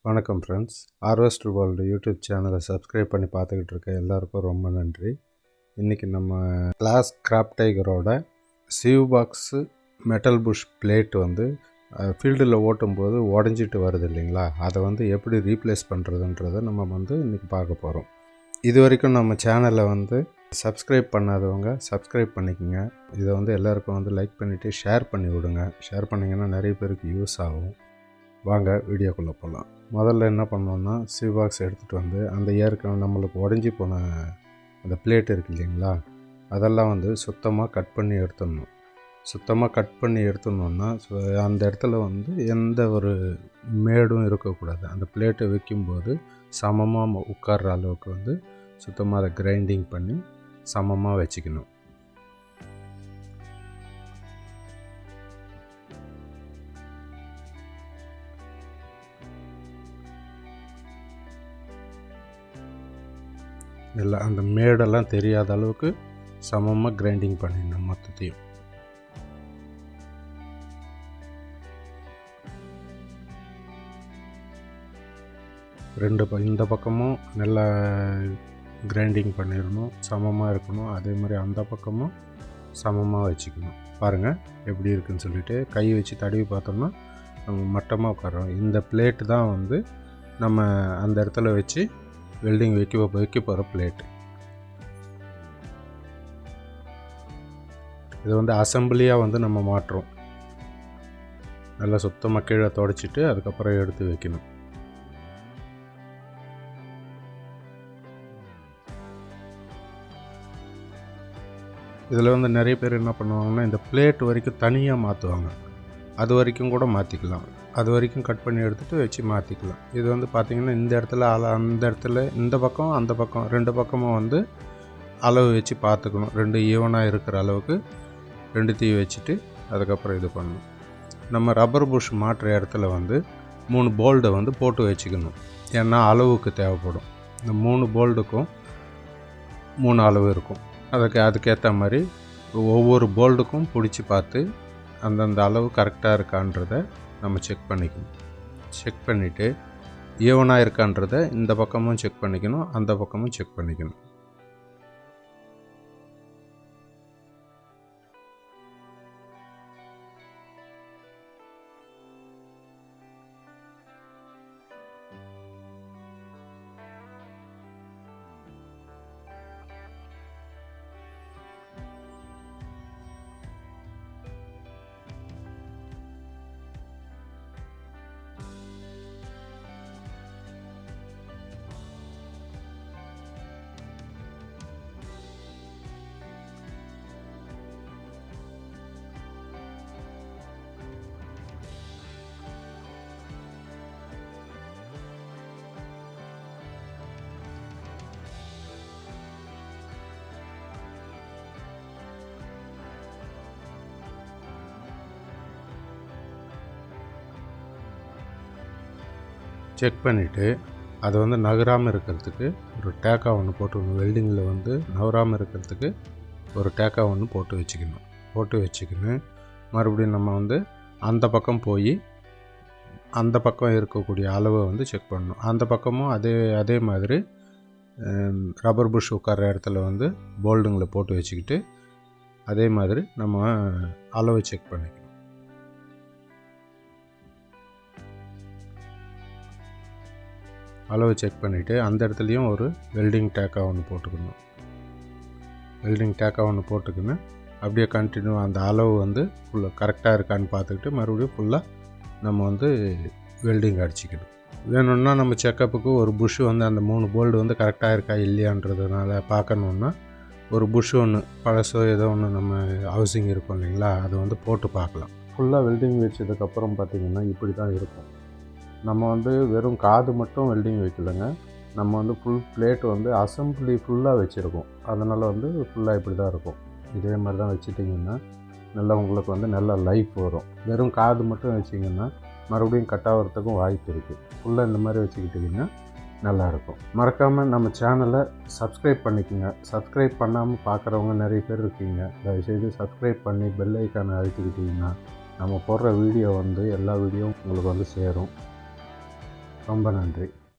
வணக்கம் friends. Harvester world YouTube சேனலை subscribe பண்ணி பார்த்துக்கிட்டு இருக்க எல்லாருக்கும் ரொம்ப நன்றி. இன்றைக்கி நம்ம கிளாஸ் கிராப் டைகரோட sieve box metal bush plate ஃபீல்டில் ஓட்டும்போது உடஞ்சிட்டு வருது இல்லைங்களா, அதை எப்படி ரீப்ளேஸ் பண்ணுறதுன்றதை நம்ம இன்றைக்கி பார்க்க போகிறோம். இது வரைக்கும் நம்ம சேனலை சப்ஸ்கிரைப் பண்ணாதவங்க சப்ஸ்கிரைப் பண்ணிக்கோங்க. இதை எல்லாருக்கும் லைக் பண்ணிவிட்டு ஷேர் பண்ணி விடுங்க. ஷேர் பண்ணிங்கன்னா நிறைய பேருக்கு யூஸ் ஆகும். வாங்க வீடியோக்குள்ளே போகலாம். முதல்ல என்ன பண்ணோன்னா, சீவ் பாக்ஸ் எடுத்துகிட்டு அந்த ஏற்கனவே நம்மளுக்கு உடஞ்சி போன அந்த பிளேட் இருக்குது இல்லைங்களா, அதெல்லாம் சுத்தமாக கட் பண்ணி எடுத்துடணும். சுத்தமாக கட் பண்ணி எடுத்துடணுன்னா அந்த இடத்துல எந்த ஒரு மேடும் இருக்கக்கூடாது. அந்த பிளேட்டை வைக்கும்போது சமமாக உட்கார்ற அளவுக்கு சுத்தமாக அதை கிரைண்டிங் பண்ணி சமமாக வச்சுக்கணும். எல்லாம் அந்த மேடெல்லாம் தெரியாத அளவுக்கு சமமாக கிரைண்டிங் பண்ணிடணும் மொத்தத்தையும். இந்த பக்கமும் நல்லா கிரைண்டிங் பண்ணிடணும், சமமாக இருக்கணும். அதே மாதிரி அந்த பக்கமும் சமமாக வச்சுக்கணும். பாருங்கள் எப்படி இருக்குதுன்னு சொல்லிவிட்டு கை வச்சு தடவி பார்த்தோம்னா நம்ம மட்டமாக உட்காரோம். இந்த பிளேட்டு தான் நம்ம அந்த இடத்துல வச்சு வெல்டிங் வைக்க போகிற பிளேட்டு. இது அசம்பிளியாக நம்ம மாட்டுறோம். நல்லா சுத்தமாக கீழே துடைச்சிட்டு அதுக்கப்புறம் எடுத்து வைக்கணும். இதில் நிறைய பேர் என்ன பண்ணுவாங்கன்னா, இந்த பிளேட் வரைக்கும் தனியாக மாற்றுவாங்க. அது வரைக்கும் கூட மாற்றிக்கலாம். அது வரைக்கும் கட் பண்ணி எடுத்துகிட்டு வச்சு மாற்றிக்கலாம். இது பார்த்திங்கன்னா இந்த இடத்துல அந்த இடத்துல இந்த பக்கம் அந்த பக்கம் ரெண்டு பக்கமும் அளவு வச்சு பார்த்துக்கணும். ரெண்டு ஈவனாக இருக்கிற அளவுக்கு ரெண்டுத்தையும் வச்சுட்டு அதுக்கப்புறம் இது பண்ணணும். நம்ம ரப்பர் புஷ் மாட்டுற இடத்துல 3 போல்டை போட்டு வச்சுக்கணும். ஏன்னா அளவுக்கு தேவைப்படும். இந்த 3 போல்டுக்கும் 3 அளவு இருக்கும். அதுக்கேற்ற மாதிரி ஒவ்வொரு போல்டுக்கும் பிடிச்சி பார்த்து அந்தந்த அளவு கரெக்டாக இருக்கான்றதை நம்ம செக் பண்ணிக்கணும். செக் பண்ணிவிட்டு ஈவனாக இருக்கான்றதை இந்த பக்கமும் செக் பண்ணிக்கணும், அந்த பக்கமும் செக் பண்ணிக்கணும். செக் பண்ணிவிட்டு அதை நகராமல் இருக்கிறதுக்கு ஒரு டேக்கா ஒன்று போட்டுக்கணும். வெல்டிங்கில் நகராமல் இருக்கிறதுக்கு ஒரு டேக்கா ஒன்று போட்டு வச்சுக்கணும். மறுபடியும் நம்ம அந்த பக்கம் போய் அந்த பக்கம் இருக்கக்கூடிய அளவை செக் பண்ணணும். அந்த பக்கமும் அதே மாதிரி ரப்பர் புஷ் உட்கார்ற இடத்துல போல்டுங்களை போட்டு வச்சுக்கிட்டு அதே மாதிரி நம்ம அளவை செக் பண்ணிக்கணும். அளவு செக் பண்ணிவிட்டு அந்த இடத்துலையும் ஒரு வெல்டிங் டேக்கா ஒன்று போட்டுக்கணும். அப்படியே கண்டினியூ அந்த அளவு ஃபுல்லாக கரெக்டாக இருக்கான்னு பார்த்துக்கிட்டு மறுபடியும் ஃபுல்லாக நம்ம வெல்டிங் அடிச்சிக்கணும். வேணும்னா நம்ம செக்கப்புக்கு ஒரு புஷ் அந்த 3 போல்டு கரெக்டாக இருக்கா இல்லையான்றதுனால பார்க்கணுன்னா ஒரு புஷ் ஒன்று பழசோ ஏதோ ஒன்று நம்ம ஹவுசிங் இருக்கும் இல்லைங்களா, அதை போட்டு பார்க்கலாம். ஃபுல்லாக வெல்டிங் வச்சதுக்கப்புறம் பார்த்திங்கன்னா இப்படி தான் இருக்கும். நம்ம வெறும் காது மட்டும் வெல்டிங் வைக்கலைங்க. நம்ம ஃபுல் பிளேட் அசம்பிளி ஃபுல்லாக வச்சுருக்கோம். அதனால் ஃபுல்லாக இப்படி தான் இருக்கும். இதே மாதிரி தான் வச்சுட்டிங்கன்னா நல்லா உங்களுக்கு நல்ல லைஃப் வரும். வெறும் காது மட்டும் வச்சிங்கன்னா மறுபடியும் கட் ஆகிறதுக்கும் வாய்ப்பு இருக்குது. ஃபுல்லாக இந்த மாதிரி வச்சுக்கிட்டிங்கன்னா நல்லாயிருக்கும். மறக்காமல் நம்ம சேனலை சப்ஸ்கிரைப் பண்ணிக்கோங்க. சப்ஸ்கிரைப் பண்ணாமல் பார்க்குறவங்க நிறைய பேர் இருக்கீங்க. தயவுசெய்து சப்ஸ்கிரைப் பண்ணி பெல் ஐக்கானை அழுத்திக்கிட்டிங்கன்னா நம்ம போடுற வீடியோ எல்லா வீடியோவும் உங்களுக்கு சேரும். ரொம்ப நன்றி.